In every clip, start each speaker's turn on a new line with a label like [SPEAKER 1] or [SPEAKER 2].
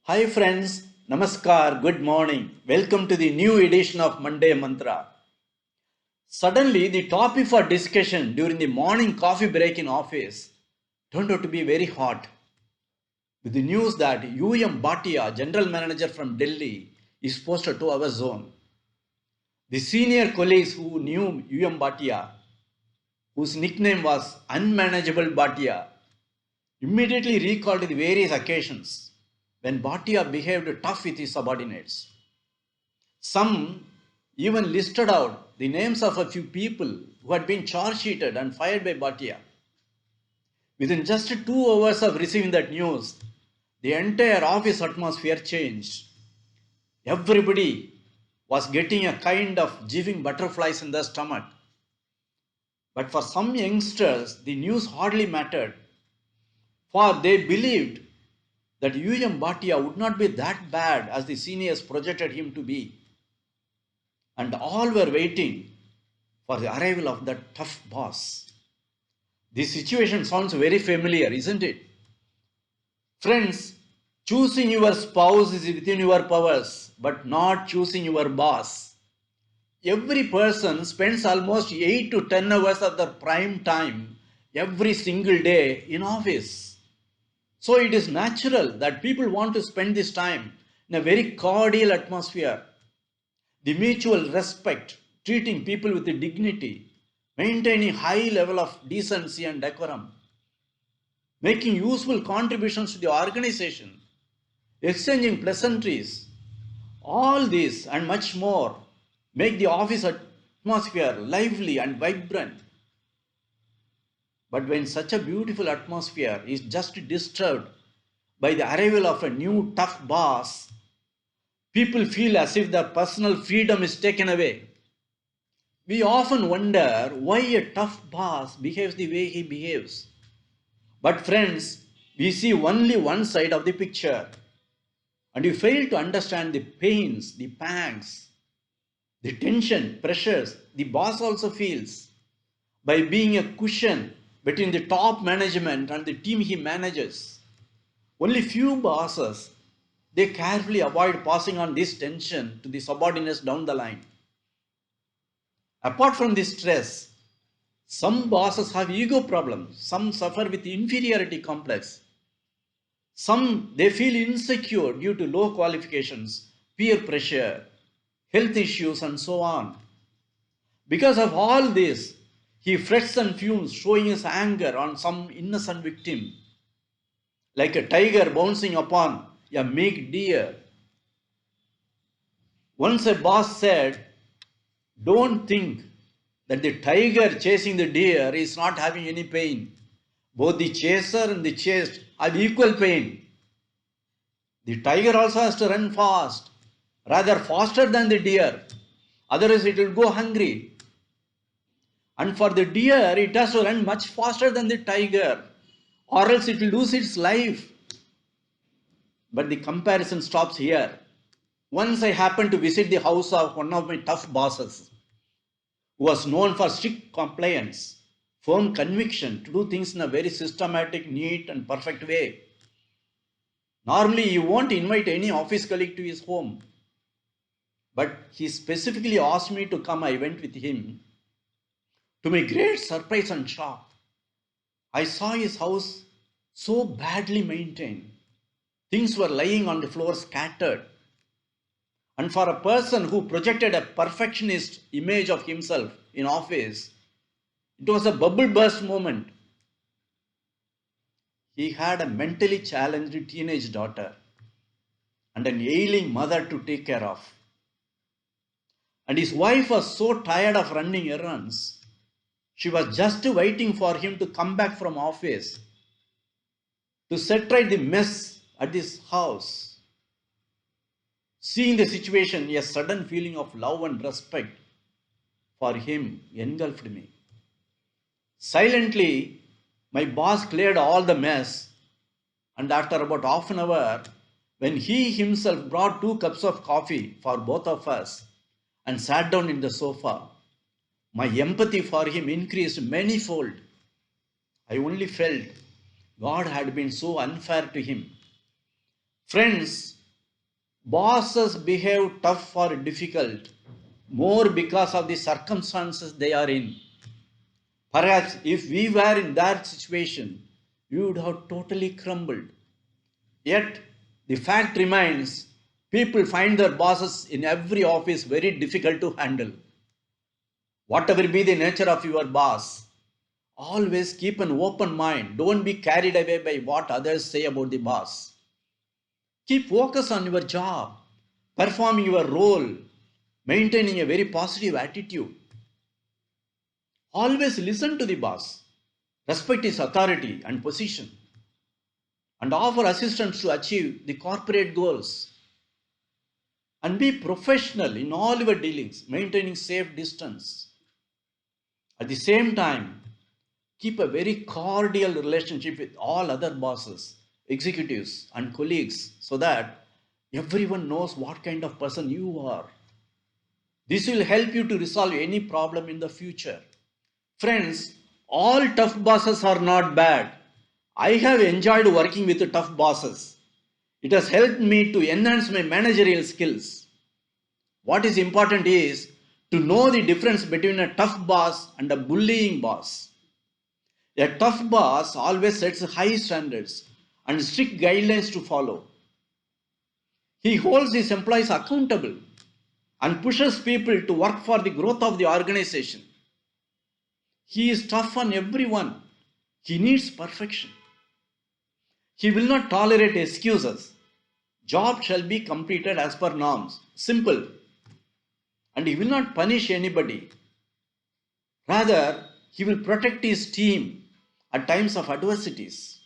[SPEAKER 1] Hi friends, Namaskar, good morning. Welcome to the new edition of Monday Mantra. Suddenly, the topic for discussion during the morning coffee break in office turned out to be very hot with the news that UM Bhatia, general manager from Delhi, is posted to our zone. The senior colleagues who knew UM Bhatia, whose nickname was Unmanageable Bhatia, immediately recalled the various occasions when Bhatia behaved tough with his subordinates. Some even listed out the names of a few people who had been charge sheeted and fired by Bhatia. Within just 2 hours of receiving that news, the entire office atmosphere changed. Everybody was getting a kind of jigging butterflies in their stomach. But for some youngsters, the news hardly mattered, for they believed that UM Bhatia would not be that bad as the seniors projected him to be. And all were waiting for the arrival of that tough boss. This situation sounds very familiar, isn't it? Friends, choosing your spouse is within your powers, but not choosing your boss. Every person spends almost 8 to 10 hours of their prime time every single day in office. So it is natural that people want to spend this time in a very cordial atmosphere. The mutual respect, treating people with dignity, maintaining high level of decency and decorum, making useful contributions to the organization, exchanging pleasantries, all this and much more make the office atmosphere lively and vibrant. But when such a beautiful atmosphere is just disturbed by the arrival of a new tough boss, people feel as if their personal freedom is taken away. We often wonder why a tough boss behaves the way he behaves. But friends, we see only one side of the picture, and we fail to understand the pains, the pangs, the tension, pressures the boss also feels by being a cushion between the top management and the team he manages. Only few bosses, they carefully avoid passing on this tension to the subordinates down the line. Apart from this stress, some bosses have ego problems, some suffer with inferiority complex, some they feel insecure due to low qualifications, peer pressure, health issues and so on. Because of all this, he frets and fumes, showing his anger on some innocent victim, like a tiger bouncing upon a meek deer. Once a boss said, "Don't think that the tiger chasing the deer is not having any pain. Both the chaser and the chased have equal pain. The tiger also has to run fast, rather faster than the deer. Otherwise it will go hungry. And for the deer, it has to run much faster than the tiger, or else it will lose its life." But the comparison stops here. Once I happened to visit the house of one of my tough bosses, who was known for strict compliance, firm conviction to do things in a very systematic, neat, and perfect way. Normally, you won't invite any office colleague to his home, but he specifically asked me to come. I went with him. To my great surprise and shock, I saw his house so badly maintained. Things were lying on the floor scattered. And for a person who projected a perfectionist image of himself in office, it was a bubble burst moment. He had a mentally challenged teenage daughter and an ailing mother to take care of. And his wife was so tired of running errands, she was just waiting for him to come back from office to set right the mess at this house. Seeing the situation, a sudden feeling of love and respect for him engulfed me. Silently, my boss cleared all the mess, and after about half an hour, when he himself brought 2 cups of coffee for both of us and sat down in the sofa, my empathy for him increased manyfold. I only felt God had been so unfair to him. Friends, Bosses behave tough or difficult more because of the circumstances they are in. Perhaps if we were in that situation, we would have totally crumbled. Yet, the fact remains, people find their bosses in every office very difficult to handle. Whatever be the nature of your boss, always keep an open mind. Don't be carried away by what others say about the boss. Keep focus on your job, perform your role, maintaining a very positive attitude. Always listen to the boss, respect his authority and position, and offer assistance to achieve the corporate goals. And be professional in all your dealings, maintaining safe distance. At the same time, keep a very cordial relationship with all other bosses, executives, and colleagues so that everyone knows what kind of person you are. This will help you to resolve any problem in the future. Friends, all tough bosses are not bad. I have enjoyed working with tough bosses. It has helped me to enhance my managerial skills. What is important is to know the difference between a tough boss and a bullying boss. A tough boss always sets high standards and strict guidelines to follow. He holds his employees accountable and pushes people to work for the growth of the organization. He is tough on everyone. He needs perfection. He will not tolerate excuses. Job shall be completed as per norms. Simple. And he will not punish anybody. Rather, he will protect his team at times of adversities.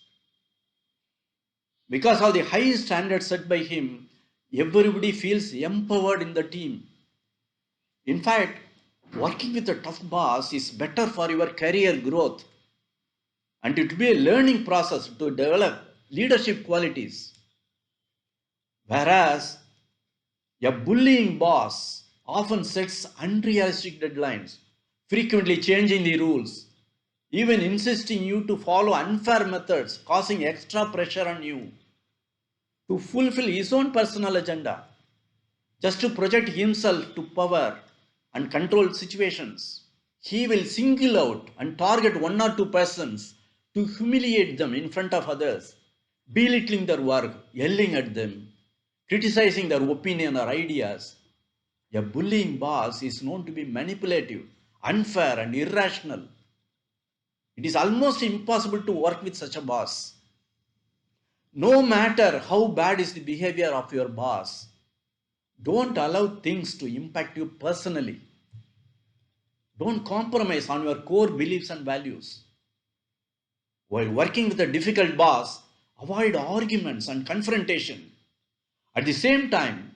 [SPEAKER 1] Because of the high standards set by him, everybody feels empowered in the team. In fact, working with a tough boss is better for your career growth, and it will be a learning process to develop leadership qualities. Whereas a bullying boss often sets unrealistic deadlines, frequently changing the rules, even insisting you to follow unfair methods, causing extra pressure on you to fulfill his own personal agenda, just to project himself to power and control situations. He will single out and target one or two persons to humiliate them in front of others, belittling their work, yelling at them, criticizing their opinion or ideas. A bullying boss is known to be manipulative, unfair, and irrational. It is almost impossible to work with such a boss. No matter how bad is the behavior of your boss, don't allow things to impact you personally. Don't compromise on your core beliefs and values. While working with a difficult boss, avoid arguments and confrontation. At the same time,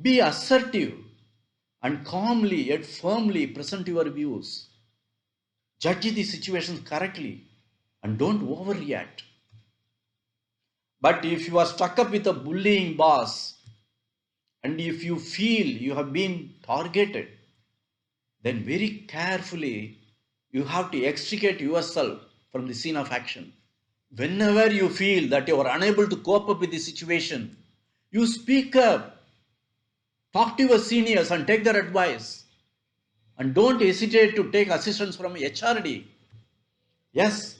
[SPEAKER 1] be assertive and calmly yet firmly present your views. Judge the situation correctly and don't overreact. But if you are stuck up with a bullying boss and if you feel you have been targeted, then very carefully you have to extricate yourself from the scene of action. Whenever you feel that you are unable to cope up with the situation, you speak up, talk to your seniors and take their advice. And don't hesitate to take assistance from HRD. Yes,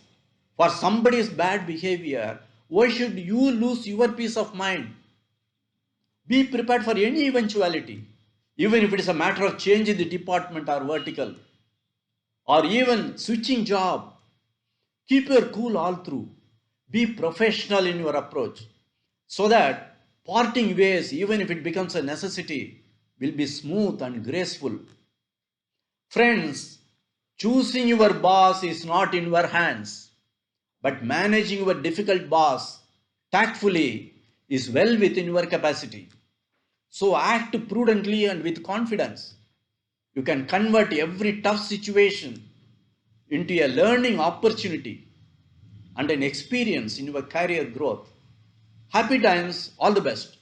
[SPEAKER 1] for somebody's bad behavior, why should you lose your peace of mind? Be prepared for any eventuality, even if it is a matter of changing the department or vertical, or even switching job. Keep your cool all through. Be professional in your approach so that parting ways, even if it becomes a necessity, will be smooth and graceful. Friends, choosing your boss is not in your hands, but managing your difficult boss tactfully is well within your capacity. So act prudently and with confidence. You can convert every tough situation into a learning opportunity and an experience in your career growth. Happy times, all the best.